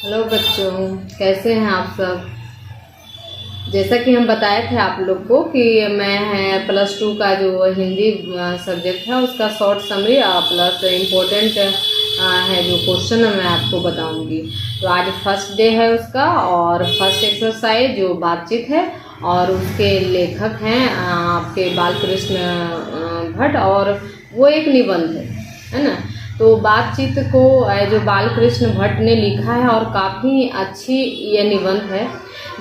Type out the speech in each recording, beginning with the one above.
Hello बच्चों, कैसे हैं आप सब। जैसा कि हम बताए थे आप लोग को कि मैं है +2 का जो हिंदी सब्जेक्ट है उसका शॉर्ट समरी प्लस इम्पोर्टेंट है जो क्वेश्चन है मैं आपको बताऊंगी। तो आज फर्स्ट डे है उसका और फर्स्ट एक्सरसाइज जो बातचीत है और उसके लेखक हैं आपके बालकृष्ण भट्ट और वो एक निबंध है ना। तो बातचीत को जो बालकृष्ण भट्ट ने लिखा है और काफ़ी अच्छी ये निबंध है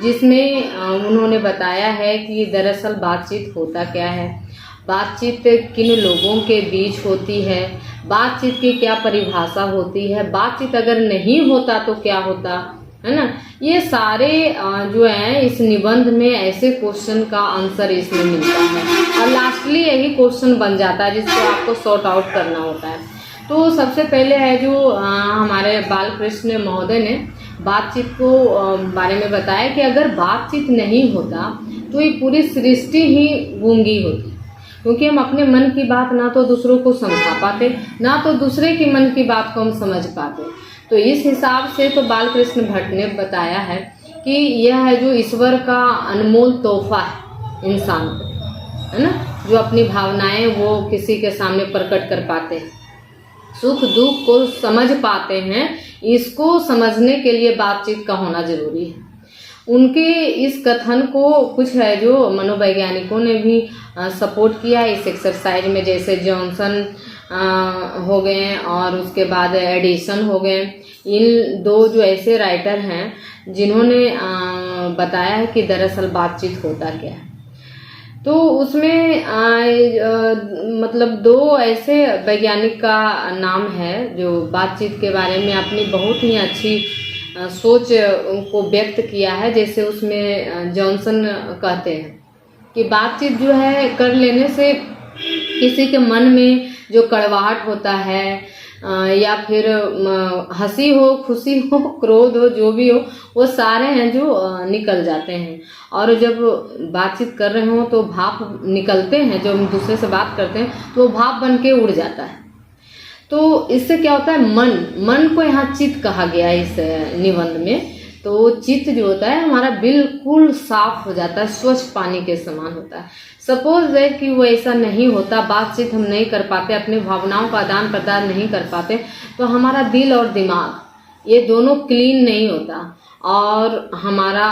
जिसमें उन्होंने बताया है कि दरअसल बातचीत होता क्या है, बातचीत किन लोगों के बीच होती है, बातचीत की क्या परिभाषा होती है, बातचीत अगर नहीं होता तो क्या होता है ना। ये सारे जो है इस निबंध में ऐसे क्वेश्चन का आंसर इसमें मिलता है और लास्टली यही क्वेश्चन बन जाता है जिसको आपको सॉर्ट आउट करना होता है। तो सबसे पहले है जो हमारे बालकृष्ण महोदय ने बातचीत को बारे में बताया कि अगर बातचीत नहीं होता तो ये पूरी सृष्टि ही गूंगी होती, क्योंकि हम अपने मन की बात ना तो दूसरों को समझा पाते ना तो दूसरे की मन की बात को हम समझ पाते। तो इस हिसाब से तो बालकृष्ण भट्ट ने बताया है कि यह है जो ईश्वर का अनमोल तोहफा है इंसान को, है ना, जो अपनी भावनाएं वो किसी के सामने प्रकट कर पाते हैं, सुख दुख को समझ पाते हैं। इसको समझने के लिए बातचीत का होना जरूरी है। उनके इस कथन को कुछ है जो मनोवैज्ञानिकों ने भी सपोर्ट किया है इस एक्सरसाइज में, जैसे जॉनसन हो गए और उसके बाद एडिसन हो गए। इन दो जो ऐसे राइटर हैं जिन्होंने बताया है कि दरअसल बातचीत होता क्या है। तो उसमें मतलब दो ऐसे वैज्ञानिक का नाम है जो बातचीत के बारे में अपनी बहुत ही अच्छी सोच को व्यक्त किया है। जैसे उसमें जॉनसन कहते हैं कि बातचीत जो है कर लेने से किसी के मन में जो कड़वाहट होता है या फिर हंसी हो, खुशी हो, क्रोध हो, जो भी हो, वो सारे हैं जो निकल जाते हैं। और जब बातचीत कर रहे हो तो भाप निकलते हैं, जब हम दूसरे से बात करते हैं तो वो भाप बन के उड़ जाता है। तो इससे क्या होता है, मन को यहाँ चित्त कहा गया है इस निबंध में। तो चित्त जो होता है हमारा बिल्कुल साफ हो जाता है, स्वच्छ पानी के समान होता है। सपोज है कि वो ऐसा नहीं होता, बातचीत हम नहीं कर पाते, अपने भावनाओं का आदान प्रदान नहीं कर पाते, तो हमारा दिल और दिमाग ये दोनों क्लीन नहीं होता और हमारा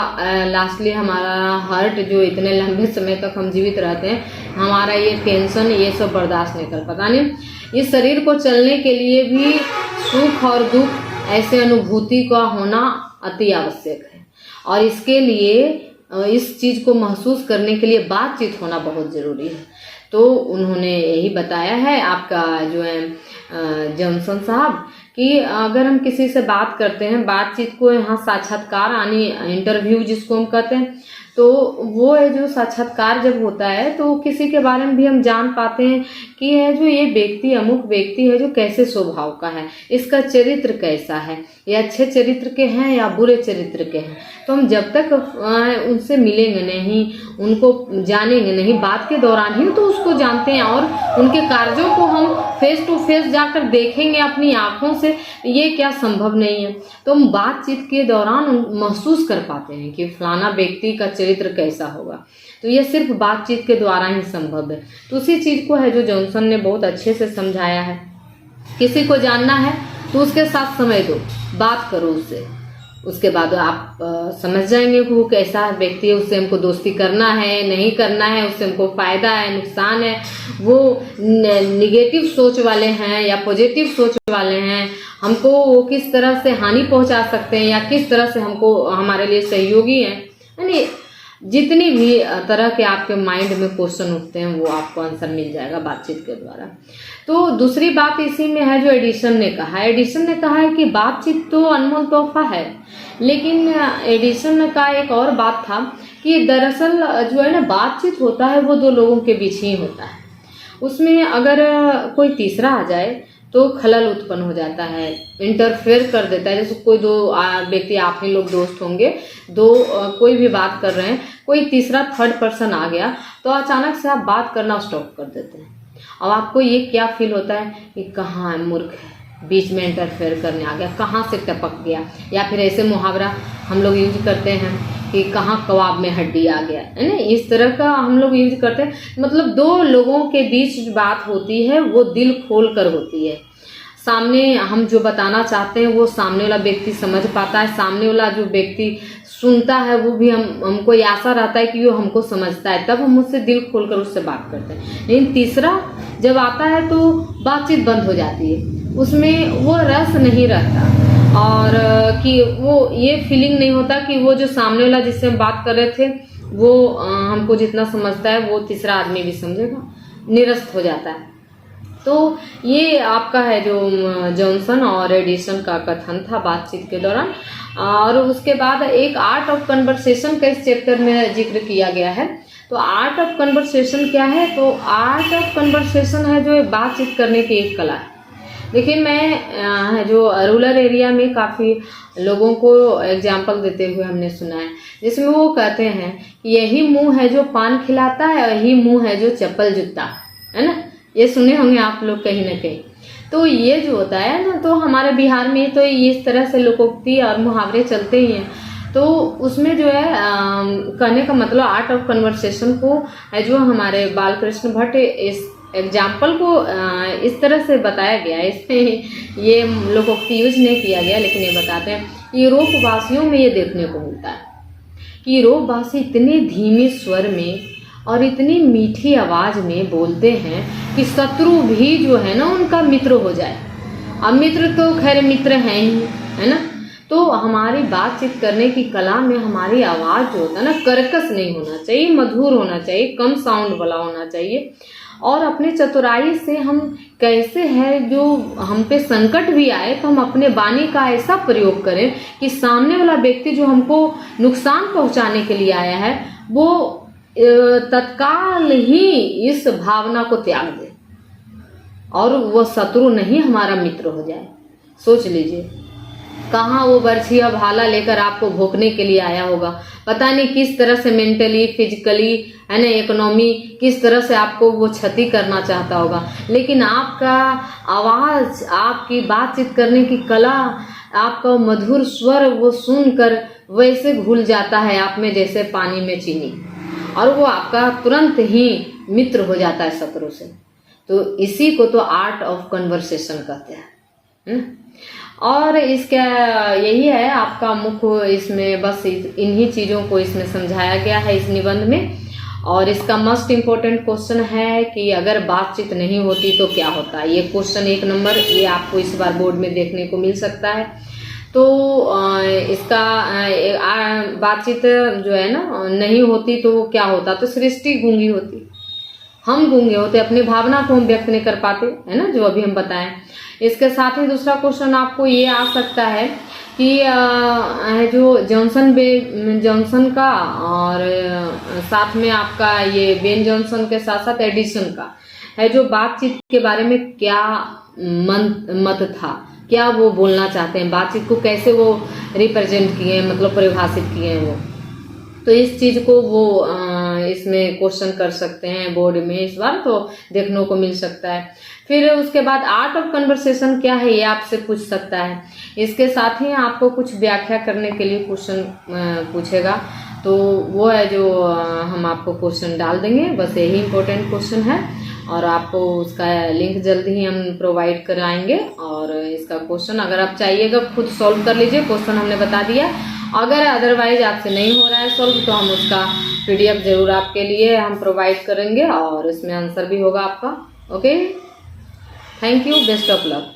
लास्टली हमारा हार्ट जो इतने लंबे समय तक हम जीवित रहते हैं, हमारा ये टेंशन ये सब बर्दाश्त नहीं कर पाता। नहीं, इस शरीर को चलने के लिए भी सुख और दुख ऐसे अनुभूति का होना अति आवश्यक है और इसके लिए इस चीज को महसूस करने के लिए बातचीत होना बहुत जरूरी है। तो उन्होंने यही बताया है आपका जो है जॉनसन साहब कि अगर हम किसी से बात करते हैं, बातचीत को यहाँ साक्षात्कार यानी इंटरव्यू जिसको हम कहते हैं, तो वो है जो साक्षात्कार जब होता है तो किसी के बारे में भी हम जान पाते हैं कि है जो ये व्यक्ति अमुक व्यक्ति है जो कैसे स्वभाव का है, इसका चरित्र कैसा है, ये अच्छे चरित्र के हैं या बुरे चरित्र के हैं। तो हम जब तक उनसे मिलेंगे नहीं, उनको जानेंगे नहीं, बात के दौरान ही तो उसको जानते हैं और उनके कार्यों को हम फेस टू फेस जाकर देखेंगे अपनी आंखों से, ये क्या संभव नहीं है। तो हम बातचीत के दौरान महसूस कर पाते हैं कि फलाना व्यक्ति का चरित्र कैसा होगा। तो ये सिर्फ बातचीत के द्वारा ही संभव है। तो उसी चीज को है जो जॉनसन ने बहुत अच्छे से समझाया है। किसी को जानना है तो उसके साथ समय दो, बात करो उससे, उसके बाद आप समझ जाएंगे कि वो कैसा व्यक्ति है, उससे हमको दोस्ती करना है नहीं करना है, उससे हमको फायदा है नुकसान है, वो निगेटिव सोच वाले हैं या पॉजिटिव सोच वाले हैं, हमको वो किस तरह से हानि पहुंचा सकते हैं या किस तरह से हमको हमारे लिए सहयोगी हैं। यानी जितनी भी तरह के आपके माइंड में क्वेश्चन उठते हैं वो आपको आंसर मिल जाएगा बातचीत के द्वारा। तो दूसरी बात इसी में है जो एडिसन ने कहा है कि बातचीत तो अनमोल तोहफा है, लेकिन एडिसन का एक और बात था कि दरअसल जो है ना बातचीत होता है वो दो लोगों के बीच ही होता है, उसमें अगर कोई तीसरा आ जाए तो खलल उत्पन्न हो जाता है, इंटरफेयर कर देता है। जैसे कोई दो व्यक्ति, आप ही लोग दोस्त होंगे, दो कोई भी बात कर रहे हैं, कोई तीसरा थर्ड पर्सन आ गया तो अचानक से आप बात करना स्टॉप कर देते हैं। अब आपको ये क्या फील होता है कि कहाँ है मूर्ख है, बीच में इंटरफेयर करने आ गया, कहाँ से टपक गया। या फिर ऐसे मुहावरा हम लोग यूज करते हैं कि कहाँ कबाब में हड्डी आ गया, है ना, इस तरह का हम लोग यूज करते हैं। मतलब दो लोगों के बीच बात होती है वो दिल खोल कर होती है। सामने हम जो बताना चाहते हैं वो सामने वाला व्यक्ति समझ पाता है, सामने वाला जो व्यक्ति सुनता है वो भी हमको आशा रहता है कि वो हमको समझता है, तब हम उससे दिल खोलकर उससे बात करते हैं। लेकिन तीसरा जब आता है तो बातचीत बंद हो जाती है, उसमें वो रस नहीं रहता और कि वो ये फीलिंग नहीं होता कि वो जो सामने वाला जिससे हम बात कर रहे थे वो हमको जितना समझता है वो तीसरा आदमी भी समझेगा, निरस्त हो जाता है। तो ये आपका है जो जॉनसन और एडिसन का कथन था बातचीत के दौरान। और उसके बाद एक आर्ट ऑफ कन्वर्सेशन का इस चैप्टर में जिक्र किया गया है। तो आर्ट ऑफ कन्वर्सेशन क्या है? तो आर्ट ऑफ कन्वर्सेशन है जो बातचीत करने की एक कला है। देखिए मैं जो रूरल एरिया में काफ़ी लोगों को एग्जाम्पल देते हुए हमने सुना है, जिसमें वो कहते हैं कि यही मुंह है जो पान खिलाता है, यही मुंह है जो चप्पल जूता, है ना, ये सुने होंगे आप लोग कहीं ना कहीं। तो ये जो होता है ना, तो हमारे बिहार में तो इस तरह से लोकोक्ति और मुहावरे चलते ही हैं। तो उसमें जो है कहने का मतलब आर्ट ऑफ कन्वर्सेशन को है जो हमारे बालकृष्ण भट्ट इस एग्जाम्पल को इस तरह से बताया गया है। इसमें ये लोकोक्ति यूज नहीं किया गया, लेकिन ये बताते हैं यूरोप वासियों में ये देखने को मिलता है कि यूरोप वासी इतने धीमे स्वर में और इतनी मीठी आवाज में बोलते हैं कि शत्रु भी जो है ना उनका मित्र हो जाए। अब मित्र तो खैर मित्र हैं ही, है ना। तो हमारी बातचीत करने की कला में हमारी आवाज जो होता है ना कर्कश नहीं होना चाहिए, मधुर होना चाहिए, कम साउंड वाला होना चाहिए। और अपने चतुराई से हम कैसे है जो हम पे संकट भी आए तो हम अपने वाणी का ऐसा प्रयोग करें कि सामने वाला व्यक्ति जो हमको नुकसान पहुंचाने के लिए आया है वो तत्काल ही इस भावना को त्याग दे और वो शत्रु नहीं हमारा मित्र हो जाए। सोच लीजिए कहाँ वो बर्छिया भाला लेकर आपको भोंकने के लिए आया होगा, पता नहीं किस तरह से मेंटली फिजिकली है ना इकोनॉमी किस तरह से आपको वो क्षति करना चाहता होगा। लेकिन आपका आवाज, आपकी बातचीत करने की कला, आपका मधुर स्वर वो सुनकर वैसे घुल जाता है आप में जैसे पानी में चीनी, और वो आपका तुरंत ही मित्र हो जाता है शत्रु से। तो इसी को तो आर्ट ऑफ कन्वर्सेशन कहते हैं। और इसका यही है आपका मुख्य, इसमें बस इन्हीं चीज़ों को इसमें समझाया गया है इस निबंध में। और इसका मोस्ट इम्पोर्टेंट क्वेश्चन है कि अगर बातचीत नहीं होती तो क्या होता है। ये क्वेश्चन 1 नंबर ये आपको इस बार बोर्ड में देखने को मिल सकता है। तो इसका बातचीत जो है ना नहीं होती तो क्या होता, तो सृष्टि गूंगी होती, हम गूंगे होते, अपनी भावना को हम व्यक्त नहीं कर पाते, है ना, जो अभी हम बताएं। इसके साथ ही दूसरा क्वेश्चन आपको ये आ सकता है कि जो जॉनसन का और साथ में आपका ये बेन जॉनसन के साथ साथ एडिसन का है जो बातचीत के बारे में क्या मत था, क्या वो बोलना चाहते हैं, बातचीत को कैसे वो रिप्रेजेंट किए, मतलब परिभाषित किए हैं वो। तो इस चीज को वो इसमें क्वेश्चन कर सकते हैं बोर्ड में इस बार, तो देखने को मिल सकता है। फिर उसके बाद आर्ट ऑफ कन्वर्सेशन क्या है ये आपसे पूछ सकता है। इसके साथ ही आपको कुछ व्याख्या करने के लिए क्वेश्चन पूछेगा, तो वो है जो हम आपको क्वेश्चन डाल देंगे, बस यही इंपॉर्टेंट क्वेश्चन है। और आपको उसका लिंक जल्दी ही हम प्रोवाइड कराएंगे। और इसका क्वेश्चन अगर आप चाहिएगा खुद सॉल्व कर लीजिए, क्वेश्चन हमने बता दिया। अगर अदरवाइज आपसे नहीं हो रहा है सॉल्व तो हम उसका PDF जरूर आपके लिए हम प्रोवाइड करेंगे और इसमें आंसर भी होगा आपका। Okay, thank you, best of luck.